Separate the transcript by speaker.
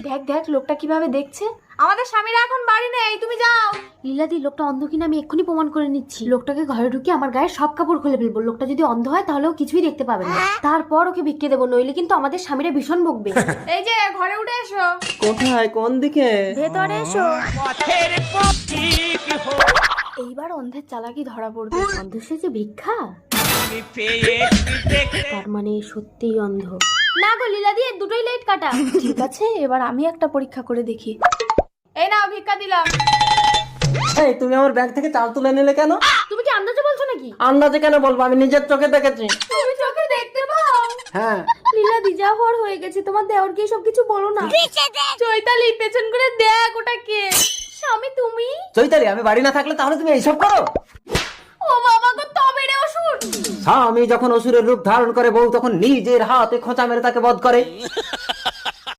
Speaker 1: দেখ দেখ লোকটা কিভাবে দেখছে।
Speaker 2: আমাদের স্বামীরা এখন বাড়ি নেই, তুমি যাও।
Speaker 1: লীলাদি লোকটা অন্ধ কিনা আমি এক্ষুনি প্রমাণ করে নিচ্ছি। লোকটাকে ঘরে ঢুকে আমার গায়ে সব কাপড় খুলে ফেলবো। লোকটা যদি অন্ধ হয় তাহলেও কিছুই দেখতে পাবে না। তারপর ওকে ভিক্ষে দেবো, নইলে কিন্তু আমাদের স্বামীরা ভীষণ বকবে।
Speaker 2: এই যে ঘরে উঠে এসো।
Speaker 3: কোথায়, কোন দিকে?
Speaker 1: ভেতরে এসো। এইবার অন্ধের চালাকি ধরা পড়বে। অন্ধ সেজে ভিক্ষা, তার মানে সত্যিই অন্ধ। না গো লীলাদি, এর দুটোই লাইট কাটা। ঠিক আছে, এবার আমি একটা পরীক্ষা করে দেখি।
Speaker 2: এই নাও ভিক্ষা দিলাম।
Speaker 3: এই, তুমি আমার ব্যাগ থেকে চাল তুলে নিলে কেন?
Speaker 1: তুমি কি আন্দাজে বলছো নাকি?
Speaker 3: আন্দাজে কেন বলবো, আমি নিজের চোখে দেখেছি।
Speaker 2: তুমি চোখে দেখতে পাও?
Speaker 3: হ্যাঁ।
Speaker 1: লীলাদি যা হওয়ার হয়ে গেছে, তোমার দেওরকে সব কিছু বলো না।
Speaker 2: চৈতালি পেছন করে দেখ ওটা কে।
Speaker 1: স্বামী তুমি?
Speaker 3: চৈতালি, আমি বাড়ি না থাকলে তাহলে তুমি এইসব করো?
Speaker 2: ও বাবা গো, তবে রে অসুর।
Speaker 3: স্বামী যখন অসুরের রূপ ধারণ করে, বউ তখন নিজের হাতে খোঁচা মেরে তাকে বধ করে।